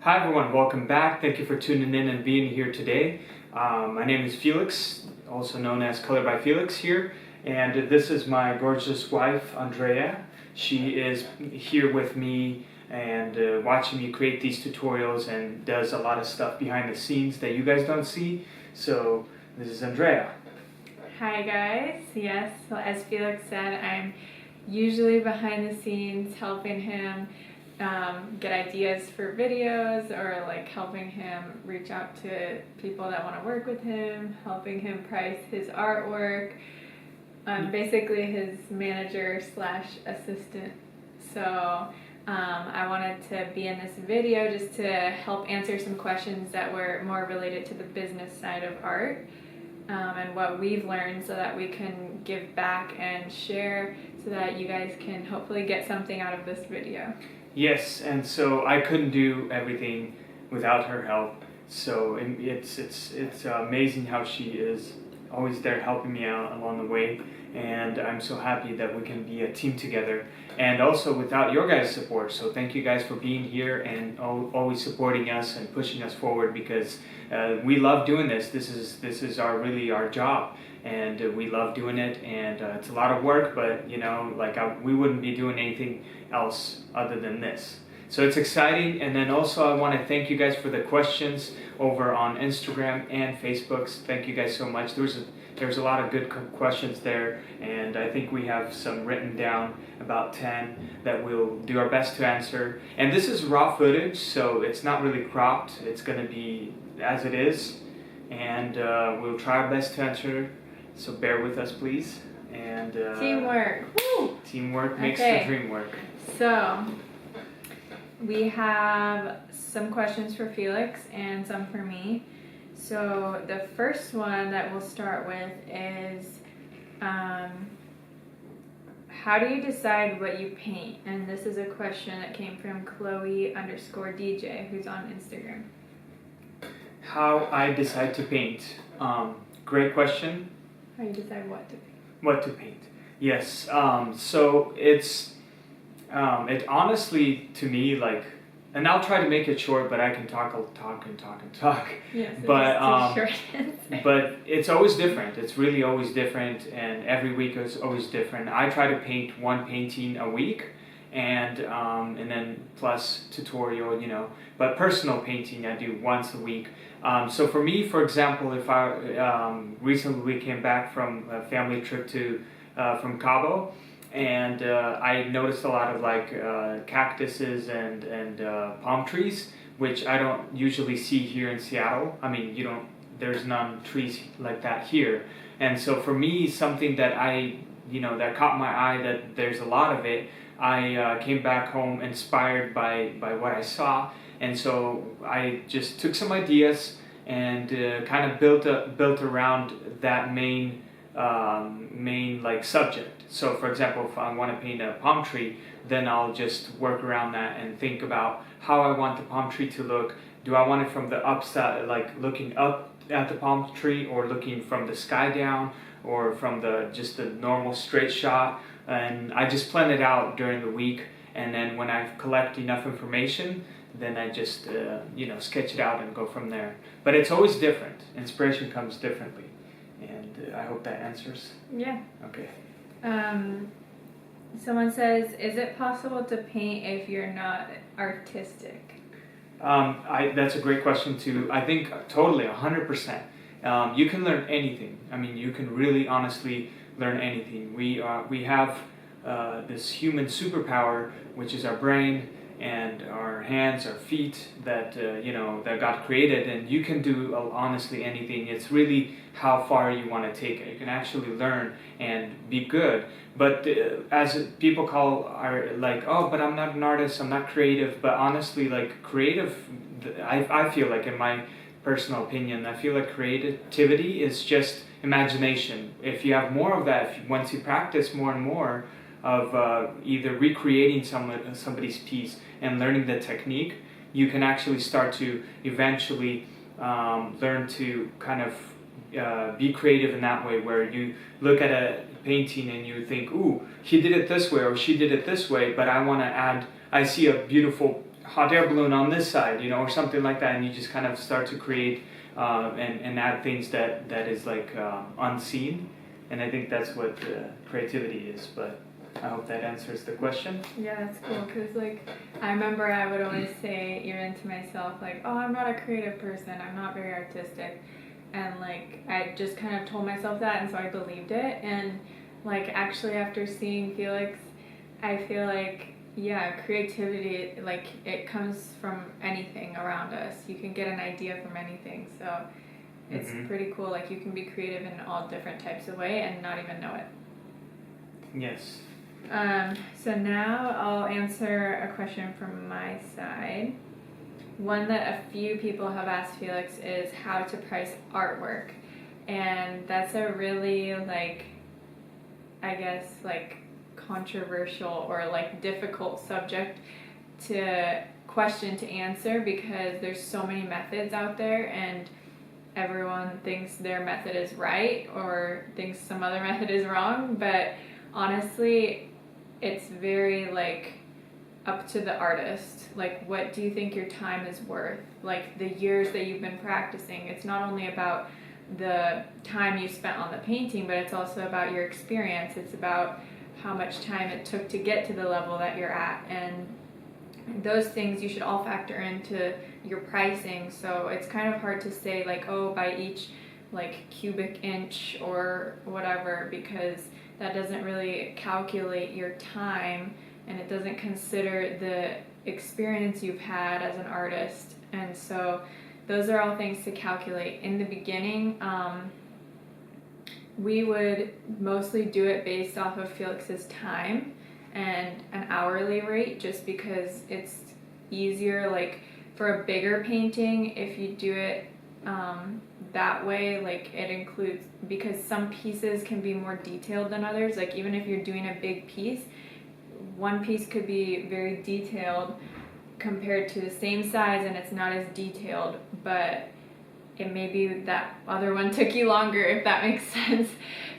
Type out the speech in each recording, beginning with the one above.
Hi everyone, welcome back. Thank you for tuning in and being here today. My name is Felix, also known as ColorByFeliks here, and this is my gorgeous wife, Andrea. She is here with me and watching me create these tutorials and does a lot of stuff behind the scenes that you guys don't see. So this is Andrea. Hi guys, yes, well, as Felix said, I'm usually behind the scenes helping him get ideas for videos, or like helping him reach out to people that want to work with him, helping him price his artwork. Basically his manager slash assistant. So I wanted to be in this video just to help answer some questions that were more related to the business side of art. And what we've learned, so that we can give back and share, so that you guys can hopefully get something out of this video. Yes, and so I couldn't do everything without her help. So it's amazing how she is always there helping me out along the way, and I'm so happy that we can be a team together, and also without your guys' support. So thank you guys for being here and always supporting us and pushing us forward, because we love doing this. This is really our job, and we love doing it, and it's a lot of work, but you know, we wouldn't be doing anything else other than this. So it's exciting. And then also I want to thank you guys for the questions over on Instagram and Facebook. Thank you guys so much. There's a lot of good questions there, and I think we have some written down, about 10, that we'll do our best to answer. And this is raw footage, so it's not really cropped. It's going to be as it is, and we'll try our best to answer, so bear with us please. And Teamwork. Woo! Teamwork makes the dream work. So we have some questions for Felix and some for me. So the first one that we'll start with is, how do you decide what you paint? And this is a question that came from Chloe_DJ, who's on Instagram. How I decide to paint. Great question. How do you decide what to paint? What to paint? Yes. So it honestly, to me, like, and I'll try to make it short, but I can talk. Yes, but it's always different. It's really always different, and every week is always different. I try to paint one painting a week, and then plus tutorial, you know. But personal painting I do once a week. So for me, for example, if I recently we came back from a family trip from Cabo. And I noticed a lot of cactuses and palm trees, which I don't usually see here in Seattle. I mean, there's none trees like that here. And so for me, something that that caught my eye, that there's a lot of it, I came back home inspired by what I saw. And so I just took some ideas and kind of built around that main subject. So for example, if I want to paint a palm tree, then I'll just work around that and think about how I want the palm tree to look. Do I want it from the upside, like looking up at the palm tree, or looking from the sky down, or from just the normal straight shot? And I just plan it out during the week, and then when I collect enough information, then I just sketch it out and go from there. But it's always different. Inspiration comes differently. And I hope that answers. Yeah. Okay. Someone says, is it possible to paint if you're not artistic? That's a great question too. I think totally, 100%. You can learn anything. I mean, you can really honestly learn anything. We have this human superpower, which is our brain and our hands, our feet, that that God created, and you can do honestly anything. It's really how far you want to take it. You can actually learn and be good. But as people are like, oh, but I'm not an artist, I'm not creative. But honestly, like, creative, I feel like, in my personal opinion, I feel like creativity is just imagination. If you have more of that, once you practice more and more of either recreating somebody's piece and learning the technique, you can actually start to eventually learn to kind of be creative in that way, where you look at a painting and you think, ooh, he did it this way or she did it this way, but I want to add, I see a beautiful hot air balloon on this side, or something like that, and you just kind of start to create and add things that is like unseen, and I think that's what creativity is. But I hope that answers the question. Yeah, that's cool, because like I remember I would always say even to myself like, oh, I'm not a creative person, I'm not very artistic, and like I just kind of told myself that, and so I believed it. And like actually after seeing Felix, I feel like, yeah, creativity, like it comes from anything around us. You can get an idea from anything, so it's pretty cool. Like you can be creative in all different types of way and not even know it. Yes. So now I'll answer a question from my side. One that a few people have asked Felix is how to price artwork. And that's a really, like, I guess, like, controversial or, like, difficult subject to question to answer, because there's so many methods out there and everyone thinks their method is right or thinks some other method is wrong. But honestly, it's very like up to the artist. Like, what do you think your time is worth? Like the years that you've been practicing. It's not only about the time you spent on the painting, but it's also about your experience. It's about how much time it took to get to the level that you're at, and those things you should all factor into your pricing. So it's kind of hard to say like, oh, by each like cubic inch or whatever, because that doesn't really calculate your time, and it doesn't consider the experience you've had as an artist. And so those are all things to calculate. In the beginning, we would mostly do it based off of Felix's time and an hourly rate, just because it's easier. Like for a bigger painting, if you do it that way, like it includes, because some pieces can be more detailed than others. Like even if you're doing a big piece, one piece could be very detailed compared to the same size and it's not as detailed, but it may be that other one took you longer, if that makes sense.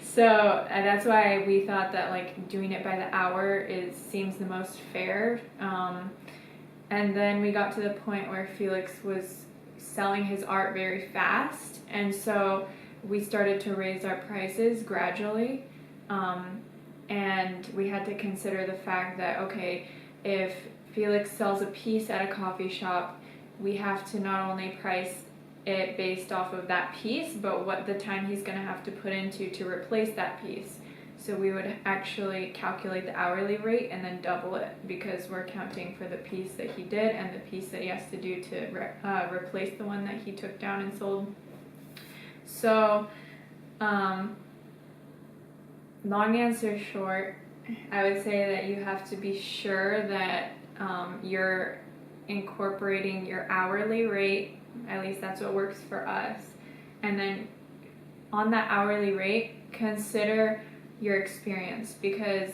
So that's why we thought that like doing it by the hour seems the most fair. And then we got to the point where Felix was selling his art very fast, and so we started to raise our prices gradually, and we had to consider the fact that, okay, if Felix sells a piece at a coffee shop, we have to not only price it based off of that piece, but what the time he's going to have to put into to replace that piece. So we would actually calculate the hourly rate and then double it, because we're counting for the piece that he did and the piece that he has to do to replace the one that he took down and sold. So, long answer short, I would say that you have to be sure that you're incorporating your hourly rate. At least that's what works for us. And then on that hourly rate, consider your experience, because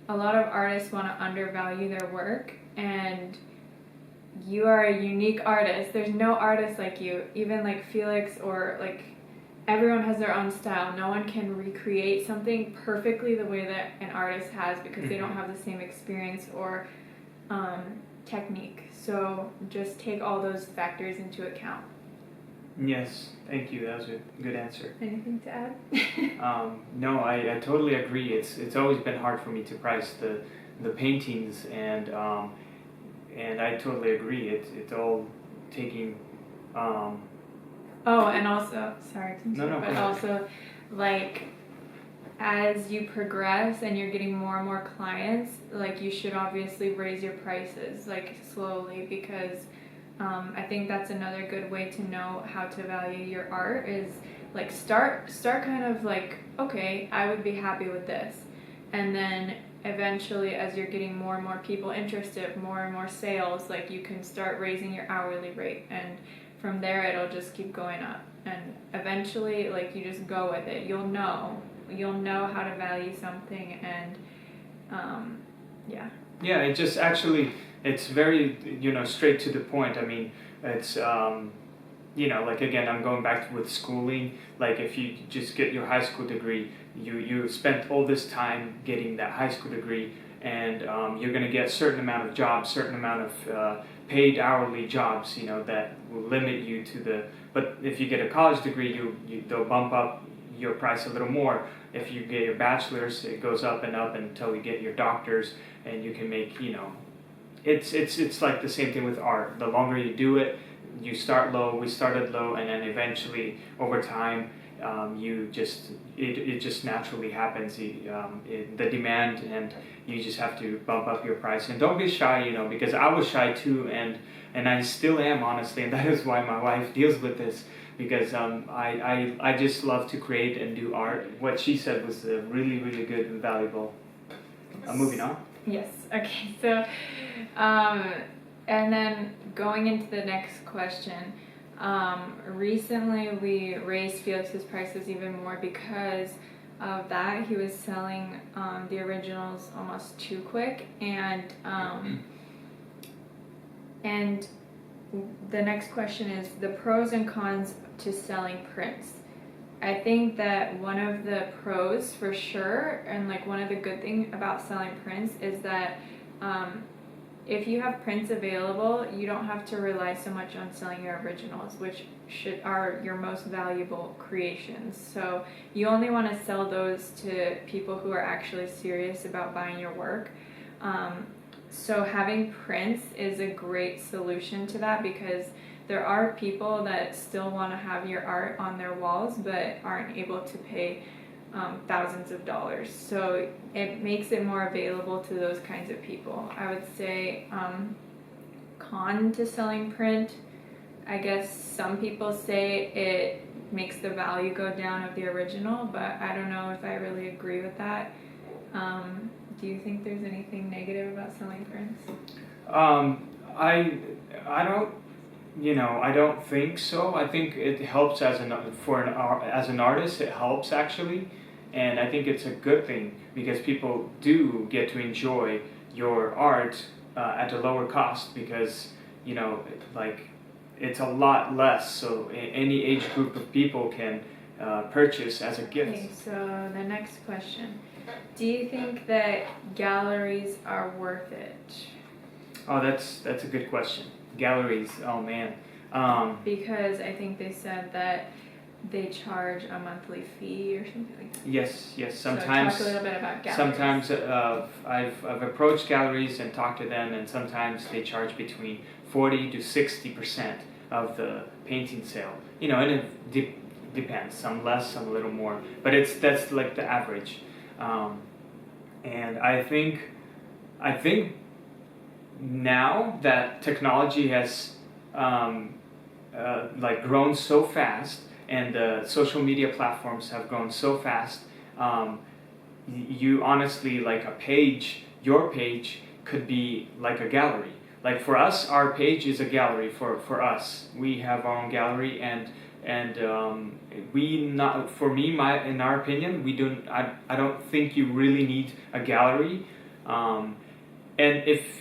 a lot of artists want to undervalue their work, and you are a unique artist. There's no artist like you, even like Felix, or like everyone has their own style. No one can recreate something perfectly the way that an artist has, because they don't have the same experience or technique. So just take all those factors into account. Yes, thank you. That was a good answer. Anything to add? No, I totally agree. It's always been hard for me to price the paintings, and I totally agree. It's all taking. Oh, and also, sorry to interrupt, but also, like, as you progress and you're getting more and more clients, like, you should obviously raise your prices, like, slowly, because I think that's another good way to know how to value your art is, like, start kind of like, okay, I would be happy with this. And then eventually, as you're getting more and more people interested, more and more sales, like, you can start raising your hourly rate, and from there it'll just keep going up. And eventually, like, you just go with it. You'll know how to value something, and yeah. Yeah, it just actually, it's very, straight to the point. I mean, it's, like, again, I'm going back with schooling. Like, if you just get your high school degree, you spent all this time getting that high school degree, and you're going to get a certain amount of jobs, certain amount of paid hourly jobs, that will limit you to the. But if you get a college degree, they'll bump up your price a little more. If you get your bachelor's, it goes up and up until you get your doctor's, and you can make, it's like the same thing with art. The longer you do it, you start low. We started low, and then eventually, over time, it just naturally happens. The demand, and you just have to bump up your price. And don't be shy, because I was shy too, and I still am, honestly, and that is why my wife deals with this, because I just love to create and do art. What she said was really, really good and valuable. Moving on. Yes. Okay. So, and then going into the next question. Recently we raised Felix's prices even more because of that. He was selling the originals almost too quick, and the next question is the pros and cons to selling prints. I think that one of the pros for sure, and like one of the good things about selling prints is that if you have prints available, you don't have to rely so much on selling your originals, which are your most valuable creations. So you only want to sell those to people who are actually serious about buying your work. So having prints is a great solution to that, because there are people that still want to have your art on their walls but aren't able to pay thousands of dollars. So it makes it more available to those kinds of people. I would say con to selling print, I guess some people say it makes the value go down of the original, but I don't know if I really agree with that. Do you think there's anything negative about selling prints? I don't. I don't think so. I think it helps as an artist. It helps actually, and I think it's a good thing because people do get to enjoy your art at a lower cost, because it's a lot less. So any age group of people can purchase as a gift. Okay, so the next question: do you think that galleries are worth it? Oh, that's a good question. Galleries, oh man. Because I think they said that they charge a monthly fee or something like that. Yes. Sometimes. So talk a little bit about galleries. Sometimes I've approached galleries and talked to them, and sometimes they charge between 40 to 60% of the painting sale. And it depends. Some less, some a little more, but that's like the average. And I think now that technology has grown so fast, and the social media platforms have grown so fast, you honestly, like your page could be like a gallery. Like for us, our page is a gallery for us. We have our own gallery, and in our opinion, I don't think you really need a gallery. And if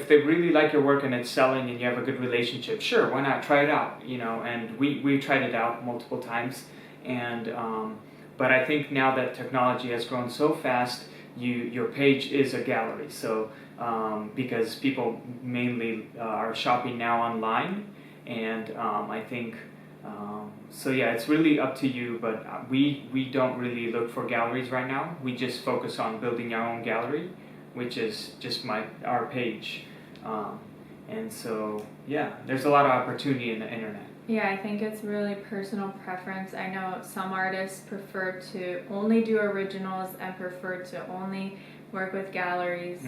they really like your work and it's selling and you have a good relationship, sure, why not try it out? And we tried it out multiple times, and but I think now that technology has grown so fast, your page is a gallery. So because people mainly are shopping now online, and I think so. Yeah, it's really up to you. But we don't really look for galleries right now. We just focus on building our own gallery, which is just our page. And so, yeah, there's a lot of opportunity in the internet. Yeah, I think it's really personal preference. I know some artists prefer to only do originals and prefer to only work with galleries,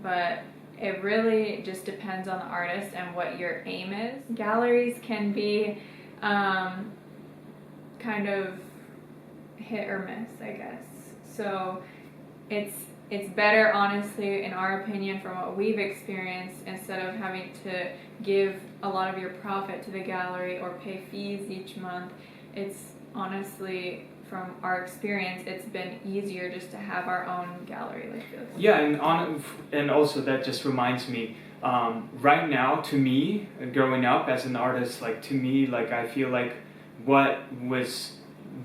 but it really just depends on the artist and what your aim is. Galleries can be kind of hit or miss, I guess. So it's better, honestly, in our opinion, from what we've experienced, instead of having to give a lot of your profit to the gallery or pay fees each month. It's honestly, from our experience, it's been easier just to have our own gallery like this. Yeah, and also that just reminds me, right now, to me, growing up as an artist, I feel like what was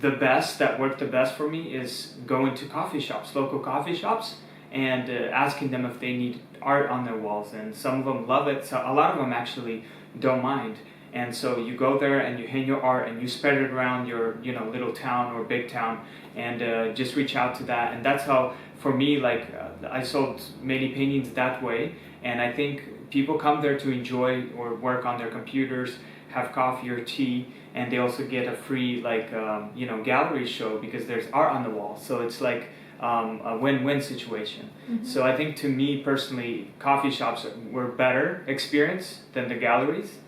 that worked the best for me is going to coffee shops, local coffee shops, and asking them if they need art on their walls. And some of them love it. So a lot of them actually don't mind. And so you go there and you hang your art and you spread it around your little town or big town, and just reach out to that. And that's how, for me, like I sold many paintings that way. And I think people come there to enjoy or work on their computers, have coffee or tea, and they also get a free gallery show because there's art on the wall. So it's like a win-win situation. Mm-hmm. So I think, to me personally, coffee shops were better experience than the galleries.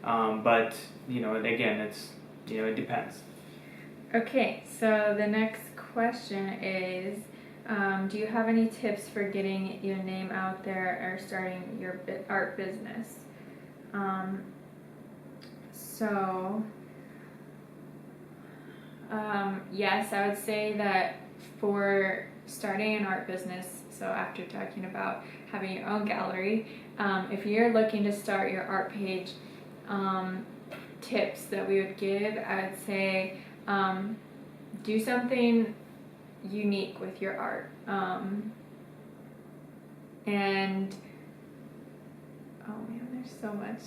But again, it depends. Okay, so the next question is, do you have any tips for getting your name out there or starting your art business? Yes, I would say that for starting an art business, so after talking about having your own gallery, if you're looking to start your art page, tips that we would give, I would say do something unique with your art. And oh man, there's so much.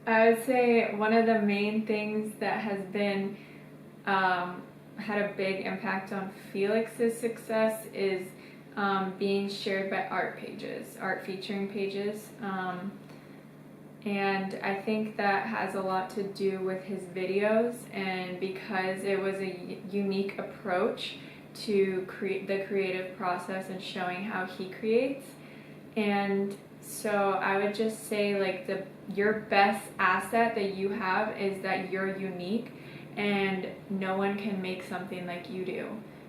I would say one of the main things that has been had a big impact on Felix's success is being shared by art featuring pages. And I think that has a lot to do with his videos, and because it was a unique approach to the creative process and showing how he creates. And so I would just say, like, your best asset that you have is that you're unique and no one can make something like you do.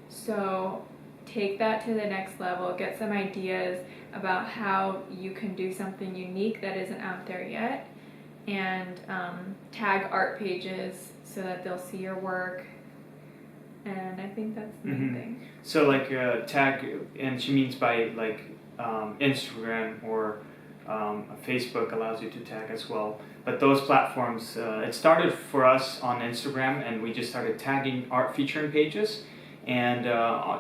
So take that to the next level, get some ideas about how you can do something unique that isn't out there yet, and tag art pages so that they'll see your work. And I think that's the main thing. So like tag, and she means by like Instagram or Facebook allows you to tag as well. But those platforms, it started for us on Instagram, and we just started tagging art featuring pages. And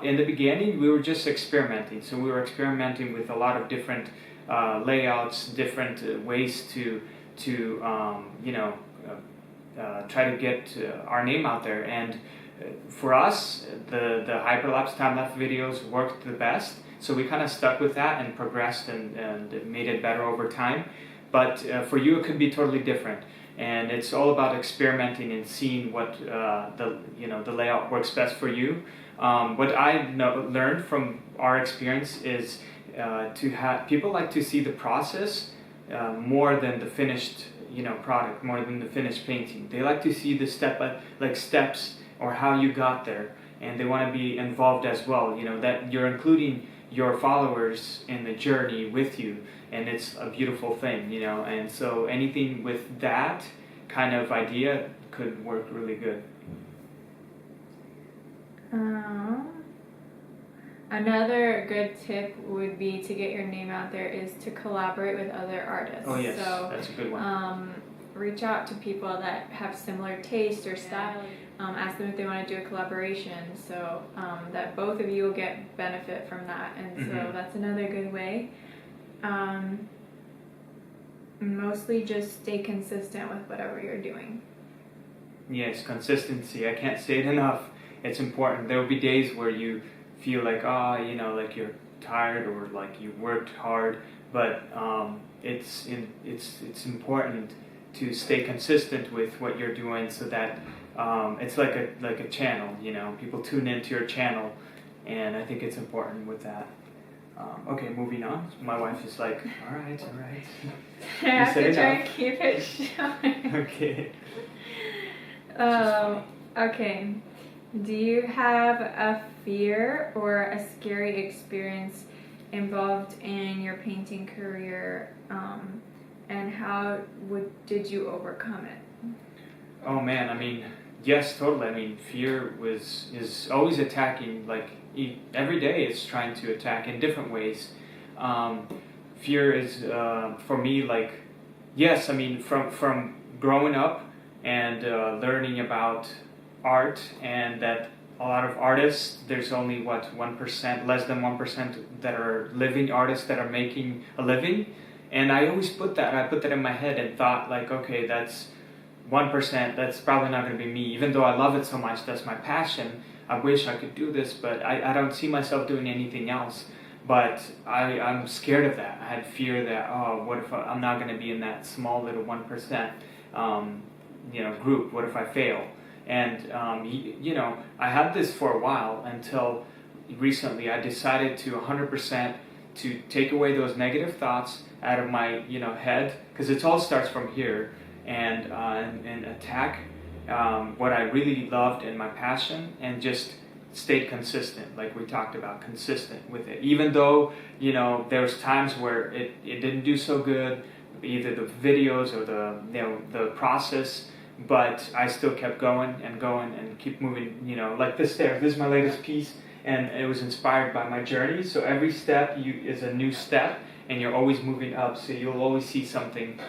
in the beginning, we were just experimenting. So we were experimenting with a lot of different layouts, different ways to try to get our name out there. And for us, the hyperlapse time-lapse videos worked the best. So we kind of stuck with that and progressed and made it better over time. But for you, it could be totally different. And it's all about experimenting and seeing what the layout works best for you. What I learned from our experience is to have people like to see the process more than the finished product, more than the finished painting. They like to see the steps or how you got there, and they want to be involved as well. That you're including your followers in the journey with you, and it's a beautiful thing. And so anything with that kind of idea could work really good. Another good tip would be to get your name out there is to collaborate with other artists. Oh yes, so, that's a good one. Reach out to people that have similar taste or style. Ask them if they want to do a collaboration, so that both of you will get benefit from that. And so that's another good way. Mostly just stay consistent with whatever you're doing. Yes, consistency. I can't say it enough. It's important. There will be days where you feel like, like you're tired or like you worked hard, but it's important to stay consistent with what you're doing, so that it's like a channel. People tune into your channel, and I think it's important with that. Okay, moving on. My wife is like, all right. I have to try and keep it short. Okay. Okay. Do you have a fear or a scary experience involved in your painting career, and how did you overcome it? Oh man, I mean, yes, totally. I mean, fear is always attacking. Like every day, it's trying to attack in different ways. Fear is for me like, yes. I mean, from growing up and learning about art, and that a lot of artists. There's only 1%, less than 1% that are living artists that are making a living. And I always put that in my head and thought like, okay, that's 1%, that's probably not going to be me. Even though I love it so much, that's my passion. I wish I could do this, but I don't see myself doing anything else. But I'm scared of that. I had fear that, oh, what if I'm not going to be in that small little 1%, group? What if I fail? And, I had this for a while until recently I decided to 100% to take away those negative thoughts out of my, head, because it all starts from here, and attack what I really loved and my passion, and just stayed consistent, like we talked about, consistent with it. Even though, there was times where it didn't do so good, either the videos or the process, but I still kept going and keep moving, like this there. This is my latest piece, and it was inspired by my journey. So every step is a new step, and you're always moving up, so you'll always see something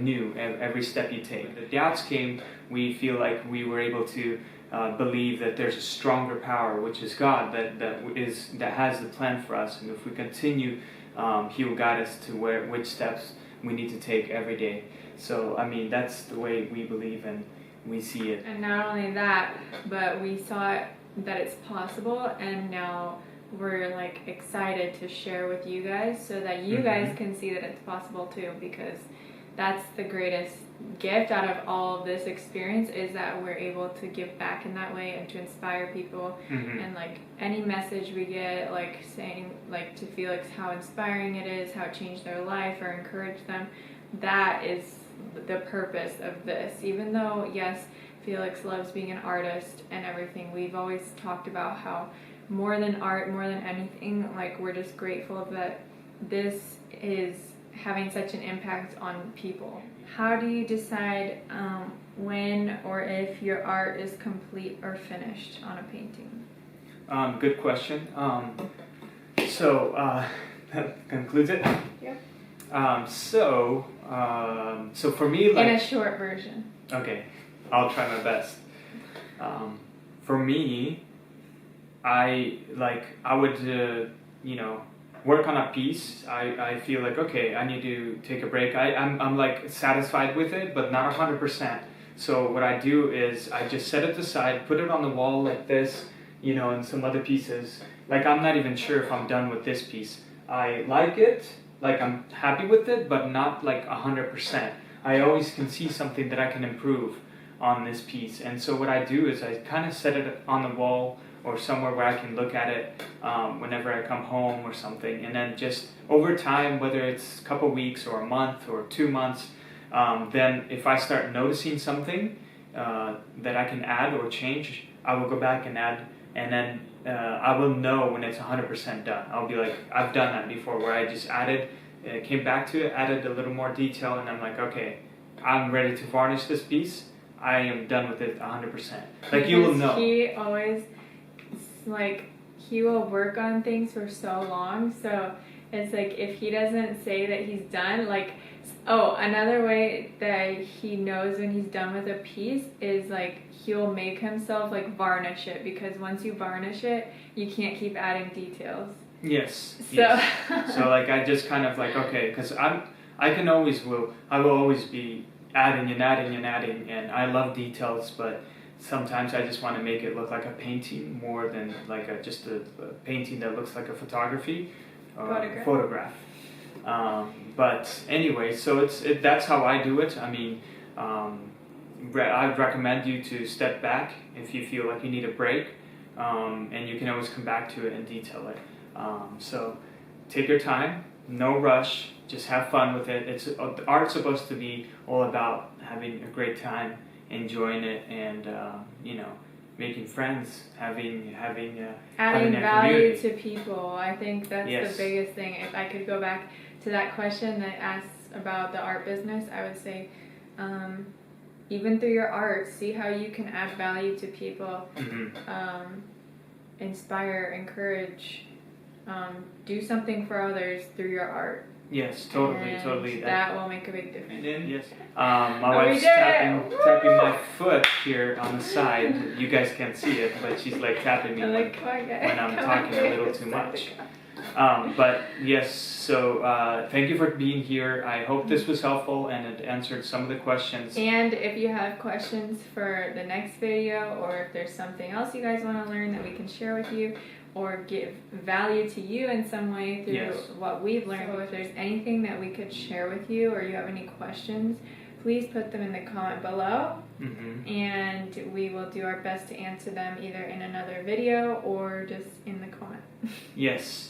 new every step you take. The doubts came, we feel like we were able to believe that there's a stronger power, which is God, that has the plan for us, and if we continue, He will guide us to which steps we need to take every day. So that's the way we believe and we see it. And not only that, but we saw it, that it's possible, and now we're like excited to share with you guys so that you guys can see that it's possible too, because that's the greatest gift out of all of this experience, is that we're able to give back in that way and to inspire people. And like any message we get, like saying like to Felix how inspiring it is, how it changed their life or encouraged them, that is the purpose of this. Even though yes, Felix loves being an artist and everything, we've always talked about how more than art, more than anything, like we're just grateful that this is having such an impact on people. How do you decide when or if your art is complete or finished on a painting? Good question. So that concludes it. Yep. So for me, like, in a short version. Okay, I'll try my best. For me, I would work on a piece. I feel like, okay, I need to take a break. I'm like satisfied with it, but not 100%. So what I do is I just set it aside, put it on the wall like this, and some other pieces. Like I'm not even sure if I'm done with this piece. I like it, like I'm happy with it, but not like 100%. I always can see something that I can improve on this piece. And so what I do is I kind of set it on the wall or somewhere where I can look at it whenever I come home or something. And then just over time, whether it's a couple weeks or a month or 2 months, then if I start noticing something that I can add or change, I will go back and add, and then I will know when it's 100% done. I'll be like, I've done that before, where I just came back to it, added a little more detail, and I'm like, okay, I'm ready to varnish this piece. I am done with it 100%. Like, you will know. He always, like, he will work on things for so long, so it's like if he doesn't say that he's done, like, another way that he knows when he's done with a piece is like he'll make himself like varnish it, because once you varnish it, you can't keep adding details. Yes. So yes. So like I just kind of like, okay, because I will always be adding and adding and adding, and I love details, but sometimes I just want to make it look like a painting more than like just a painting that looks like a photograph. But anyway, so that's how I do it. I mean, I'd recommend you to step back if you feel like you need a break, and you can always come back to it and detail it. So take your time, no rush, just have fun with it. Art's supposed to be all about having a great time, enjoying it, and making friends, having adding a value community to people. I think that's the biggest thing. If I could go back to that question that asks about the art business, I would say, even through your art, see how you can add value to people, inspire, encourage, do something for others through your art. Yes, totally, And totally. that will make a big difference. Yes. My Oh, we wife's did it! tapping my foot here on the side. You guys can't see it, but she's like tapping me Like, come on, guys. when I'm Come talking on, a little guys. too much. But yes, so thank you for being here. I hope this was helpful and it answered some of the questions. And if you have questions for the next video, or if there's something else you guys want to learn that we can share with you, or give value to you in some way through Yes. what we've learned. So if there's anything that we could share with you, or you have any questions, please put them in the comment below, and we will do our best to answer them either in another video or just in the comment. Yes.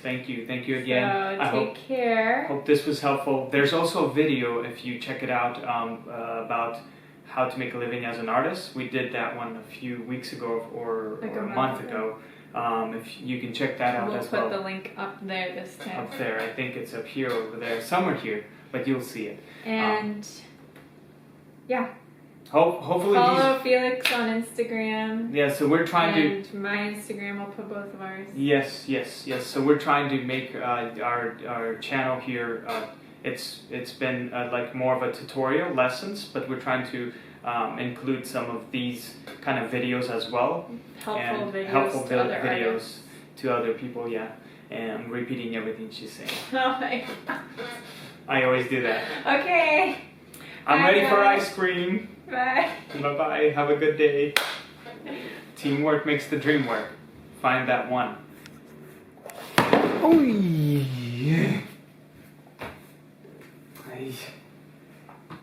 Thank you again. So take care. Hope this was helpful. There's also a video, if you check it out, about how to make a living as an artist. We did that one a few weeks ago or Like a month ago. If you can check that out as well. We'll put the link up there this time. Up there, I think it's up here, over there, somewhere here, but you'll see it. And yeah, hopefully follow Felix on Instagram. Yeah, so we're trying to. And my Instagram, I'll put both of ours. Yes. So we're trying to make our channel here. It's been like more of a tutorial lessons, but we're trying to include some of these kind of videos as well. Helpful videos artists. to other people. Yeah, and I'm repeating everything she's saying. Oh my God. I always do that. Okay. I'm Bye, ready for guys. ice cream. Bye. Bye. Have a good day. Teamwork makes the dream work. Find that one. Oh yeah.